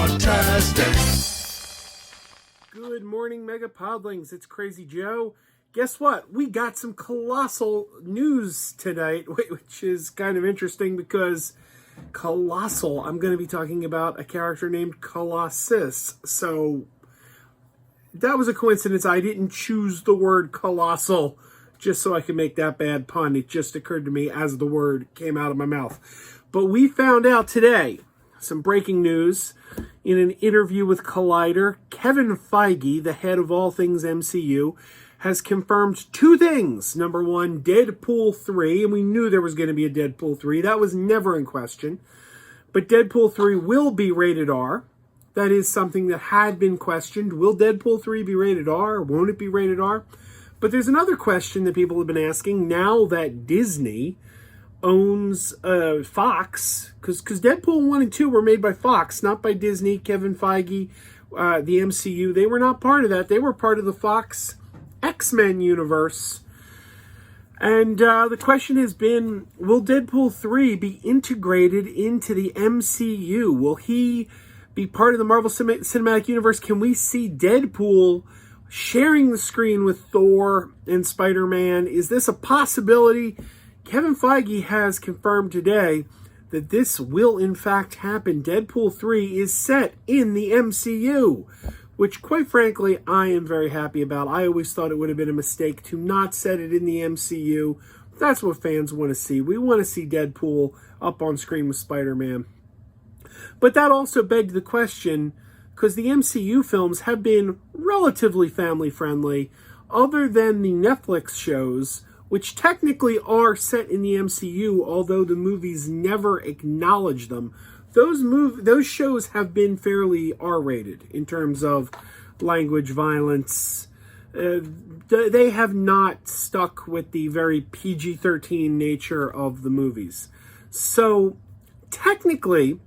MegaPodTastic. Good morning, MegaPodlings. It's Crazy Joe. Guess what? We got some colossal news tonight, which is kind of interesting because colossal, I'm going to be talking about a character named Colossus. So that was a coincidence. I didn't choose the word colossal just so I could make that bad pun. It just occurred to me as the word came out of my mouth. But we found out today some breaking news in an interview with Collider. Kevin Feige, the head of all things MCU, has confirmed two things. Number one, Deadpool 3, and we knew there was going to be a Deadpool 3. That was never in question. But Deadpool 3 will be rated R. That is something that had been questioned. Will Deadpool 3 be rated R? Won't it be rated R? But there's another question that people have been asking now that Disney owns Fox, because Deadpool 1 and 2 were made by Fox, not by Disney. Kevin Feige, the MCU, they were not part of that. They were part of the Fox XMen universe. And the question has been, will Deadpool 3 be integrated into the MCU? Will he be part of the Marvel Cinematic Universe? Can we see Deadpool sharing the screen with Thor and Spider-Man? Is this a possibility? Kevin Feige has confirmed today that this will in fact happen. Deadpool 3 is set in the MCU, which quite frankly I am very happy about. I always thought it would have been a mistake to not set it in the MCU. That's what fans want to see. We want to see Deadpool up on screen with Spider-Man. But that also begged the question, because the MCU films have been relatively family-friendly, other than the Netflix shows, which technically are set in the MCU, although the movies never acknowledge them. Those shows have been fairly R-rated in terms of language, violence. They have not stuck with the very PG-13 nature of the movies. So, technically,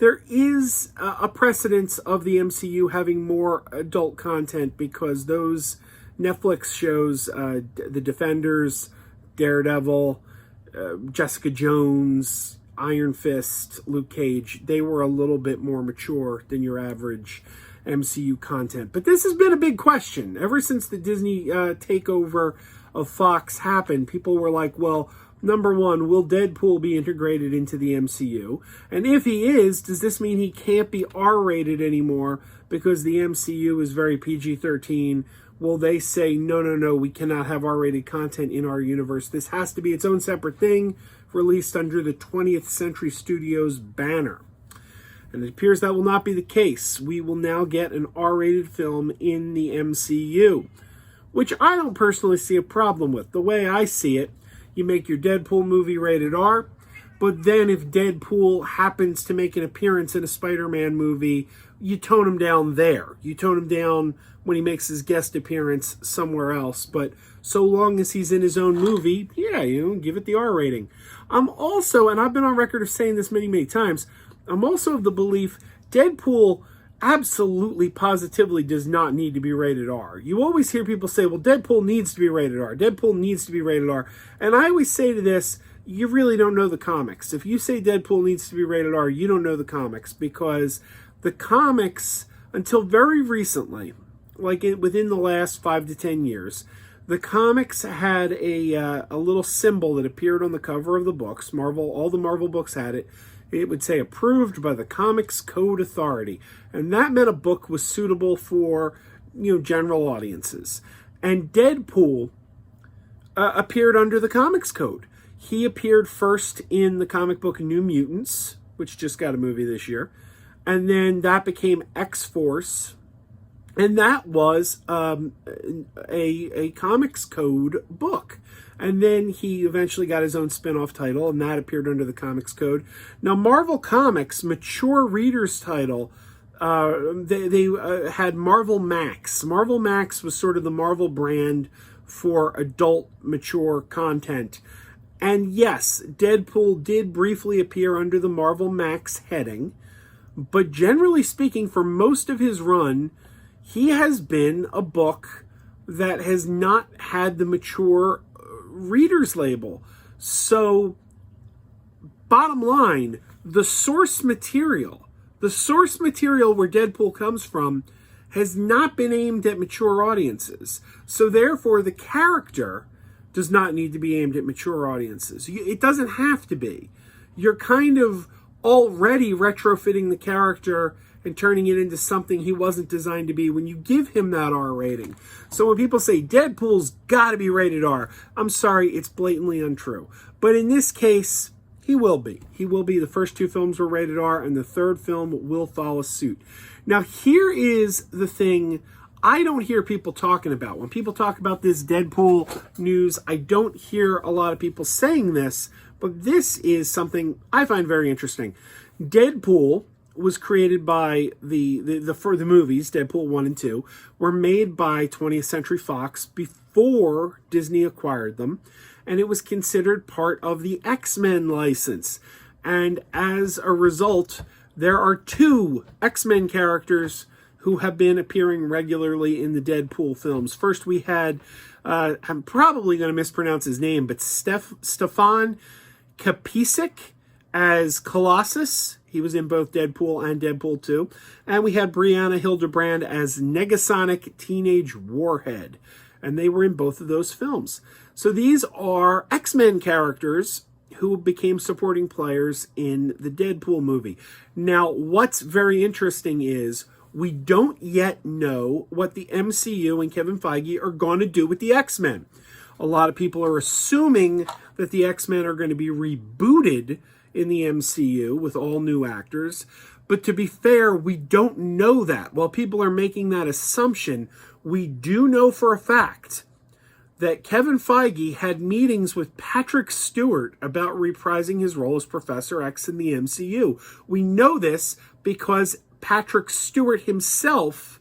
there is a precedence of the MCU having more adult content because those Netflix shows, The Defenders, Daredevil, Jessica Jones, Iron Fist, Luke Cage, they were a little bit more mature than your average MCU content. But this has been a big question. Ever since the Disney takeover of Fox happened, people were like, well, number one, will Deadpool be integrated into the MCU? And if he is, does this mean he can't be R-rated anymore because the MCU is very PG-13? Will they say, no, we cannot have R-rated content in our universe. This has to be its own separate thing, released under the 20th Century Studios banner. And it appears that will not be the case. We will now get an R-rated film in the MCU, which I don't personally see a problem with. The way I see it, you make your Deadpool movie rated R, but then if Deadpool happens to make an appearance in a Spider-Man movie, you tone him down there. You tone him down when he makes his guest appearance somewhere else. But so long as he's in his own movie, yeah, give it the R rating. I'm also, and I've been on record of saying this many times, I'm also of the belief Deadpool absolutely, positively does not need to be rated R. You always hear people say, well, Deadpool needs to be rated R. Deadpool needs to be rated R. And I always say to this, you really don't know the comics. If you say Deadpool needs to be rated R, you don't know the comics, because the comics, until very recently, like within the last 5 to 10 years, the comics had a little symbol that appeared on the cover of the books. All the Marvel books had it. It would say approved by the Comics Code Authority. And that meant a book was suitable for, general audiences. And Deadpool appeared under the Comics Code. He appeared first in the comic book New Mutants, which just got a movie this year. And then that became X-Force. And that was a Comics Code book. And then he eventually got his own spin-off title, and that appeared under the Comics Code. Now, Marvel Comics, mature readers title, they had Marvel Max. Marvel Max was sort of the Marvel brand for adult, mature content. And yes, Deadpool did briefly appear under the Marvel Max heading, but generally speaking, for most of his run, he has been a book that has not had the mature reader's label. So, bottom line, the source material The source material where Deadpool comes from has not been aimed at mature audiences. So therefore, the character does not need to be aimed at mature audiences. It doesn't have to be. You're kind of already retrofitting the character and turning it into something he wasn't designed to be when you give him that R rating. So when people say Deadpool's got to be rated R, I'm sorry, it's blatantly untrue. But in this case, he will be. He will be. The first 2 films were rated R, and the 3rd film will follow suit. Now, here is the thing I don't hear people talking about. When people talk about this Deadpool news, I don't hear a lot of people saying this, but this is something I find very interesting. Deadpool was created by for the movies, Deadpool 1 and 2, were made by 20th Century Fox before Disney acquired them, and it was considered part of the XMen license. And as a result, there are 2 XMen characters who have been appearing regularly in the Deadpool films. First, we had, I'm probably going to mispronounce his name, but Stefan Kapicic as Colossus. He was in both Deadpool and Deadpool 2. And we had Brianna Hildebrand as Negasonic Teenage Warhead. And they were in both of those films. So these are X-Men characters who became supporting players in the Deadpool movie. Now, what's very interesting is we don't yet know what the MCU and Kevin Feige are going to do with the X-Men. A lot of people are assuming that the X-Men are going to be rebooted in the MCU with all new actors. But to be fair, we don't know that. While people are making that assumption, we do know for a fact that Kevin Feige had meetings with Patrick Stewart about reprising his role as Professor X in the MCU. We know this because Patrick Stewart himself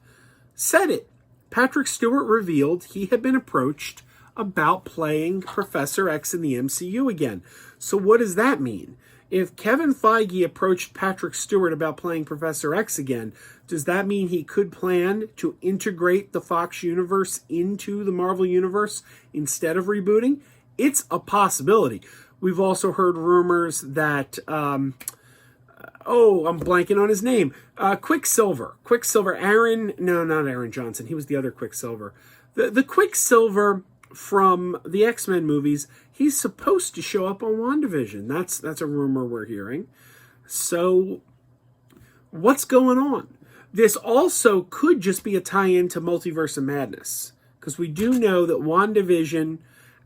said it. Patrick Stewart revealed he had been approached about playing Professor X in the MCU again. So what does that mean? If Kevin Feige approached Patrick Stewart about playing Professor X again, does that mean he could plan to integrate the Fox universe into the Marvel universe instead of rebooting? It's a possibility. We've also heard rumors that, I'm blanking on his name. Quicksilver, not Aaron Johnson. He was the other Quicksilver. The Quicksilver from the X-Men movies, he's supposed to show up on WandaVision. That's a rumor we're hearing. So what's going on? This also could just be a tie-in to Multiverse of Madness, because we do know that WandaVision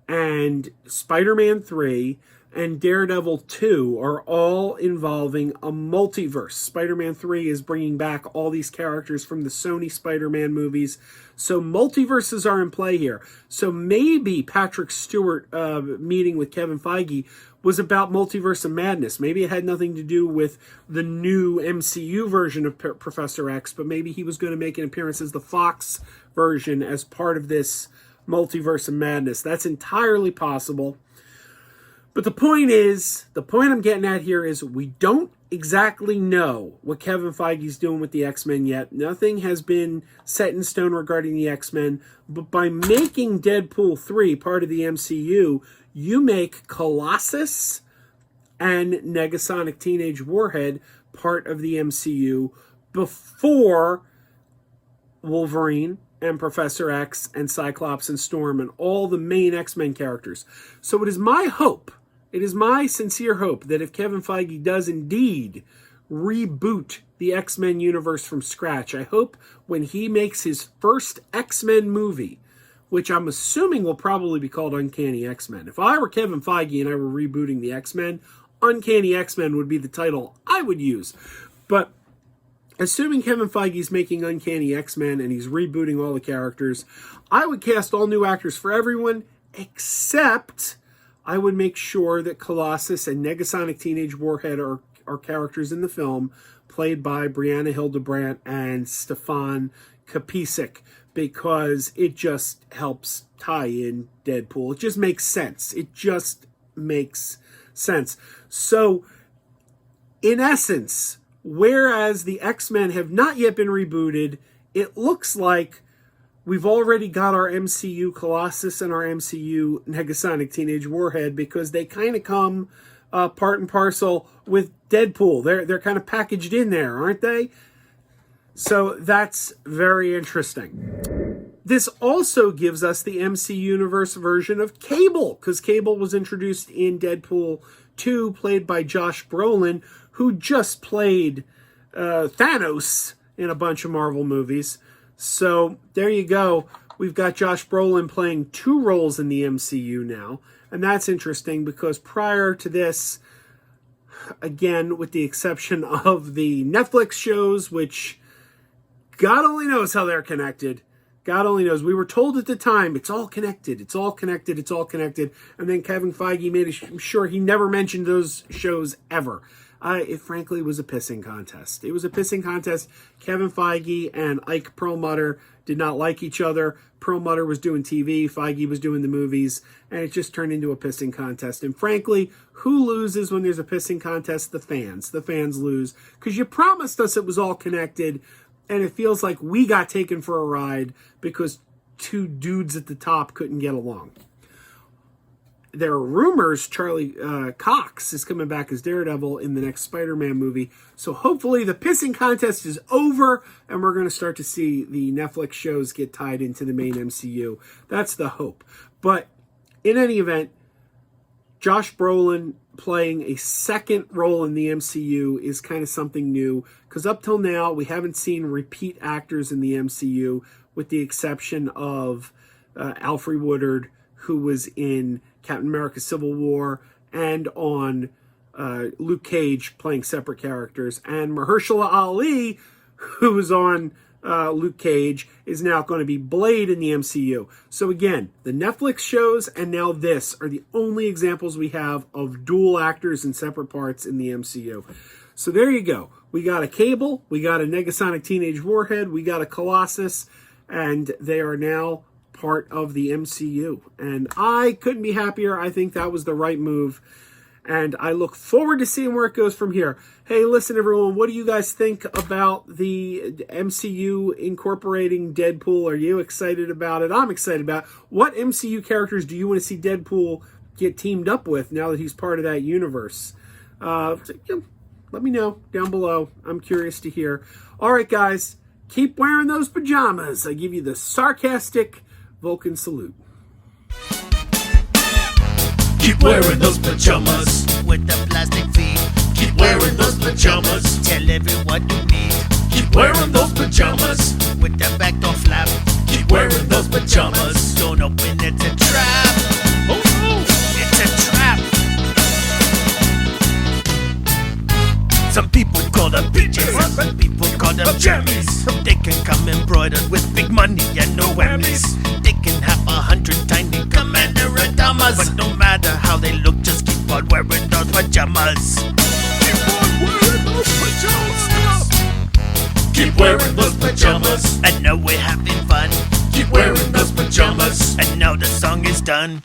and Spider-Man 3 and Daredevil 2 are all involving a multiverse. Spider-Man 3 is bringing back all these characters from the Sony Spider-Man movies. So multiverses are in play here. So maybe Patrick Stewart meeting with Kevin Feige was about Multiverse of Madness. Maybe it had nothing to do with the new MCU version of Professor X, but maybe he was going to make an appearance as the Fox version as part of this Multiverse of Madness. That's entirely possible. But the point I'm getting at here is we don't exactly know what Kevin Feige's doing with the X-Men yet. Nothing has been set in stone regarding the X-Men. But by making Deadpool 3 part of the MCU, you make Colossus and Negasonic Teenage Warhead part of the MCU before Wolverine and Professor X and Cyclops and Storm and all the main X-Men characters. So it is my hope, it is my sincere hope that if Kevin Feige does indeed reboot the X-Men universe from scratch, I hope when he makes his first X-Men movie, which I'm assuming will probably be called Uncanny X-Men. If I were Kevin Feige and I were rebooting the X-Men, Uncanny X-Men would be the title I would use. But assuming Kevin Feige's making Uncanny X-Men and he's rebooting all the characters, I would cast all new actors for everyone, except I would make sure that Colossus and Negasonic Teenage Warhead are characters in the film played by Brianna Hildebrand and Stefan Kapicic, because it just helps tie in Deadpool. It just makes sense. So, in essence, whereas the X-Men have not yet been rebooted, it looks like we've already got our MCU Colossus and our MCU Negasonic Teenage Warhead, because they kind of come part and parcel with Deadpool. They're kind of packaged in there, aren't they? So that's very interesting. This also gives us the MC Universe version of Cable, because Cable was introduced in Deadpool 2, played by Josh Brolin, who just played Thanos in a bunch of Marvel movies. So there you go. We've got Josh Brolin playing 2 roles in the MCU now. And that's interesting because prior to this, again, with the exception of the Netflix shows, which God only knows how they're connected. God only knows. We were told at the time, it's all connected, it's all connected, it's all connected. And then Kevin Feige made sure he never mentioned those shows ever. It frankly was a pissing contest. It was a pissing contest. Kevin Feige and Ike Perlmutter did not like each other. Perlmutter was doing TV, Feige was doing the movies, and it just turned into a pissing contest. And frankly, who loses when there's a pissing contest? The fans. The fans lose. Because you promised us it was all connected, and it feels like we got taken for a ride because 2 dudes at the top couldn't get along. There are rumors Charlie Cox is coming back as Daredevil in the next Spider-Man movie. So hopefully the pissing contest is over and we're going to start to see the Netflix shows get tied into the main MCU. That's the hope. But in any event, Josh Brolin playing a second role in the MCU is kind of something new, because up till now we haven't seen repeat actors in the MCU, with the exception of Alfre Woodard, who was in Captain America Civil War and on Luke Cage playing separate characters, and Mahershala Ali, who was on Luke Cage, is now going to be Blade in the MCU. So again, the Netflix shows and now this are the only examples we have of dual actors in separate parts in the MCU. So there you go. We got a Cable, we got a Negasonic Teenage Warhead, we got a Colossus, and they are now part of the MCU. And I couldn't be happier. I think that was the right move. And I look forward to seeing where it goes from here. Hey, listen, everyone, what do you guys think about the MCU incorporating Deadpool? Are you excited about it? I'm excited about it. What MCU characters do you want to see Deadpool get teamed up with now that he's part of that universe? Let me know down below. I'm curious to hear. All right, guys, keep wearing those pajamas. I give you the sarcastic Vulcan salute. Keep wearing those pajamas with the plastic feet. Keep wearing those pajamas. Tell everyone you meet. Keep wearing those pajamas with the back door flap. Keep wearing those pajamas. Don't open, it's a trap. Oh no, it's a trap. Some people call them PJs, some people call them jammies. They can come embroidered with big money and no whammies. They can have 100 tiny commander adamas, but no matter how they look, just keep on wearing those pajamas. Keep on wearing those pajamas. Keep wearing those pajamas. And now we're having fun. Keep wearing those pajamas. And now the song is done.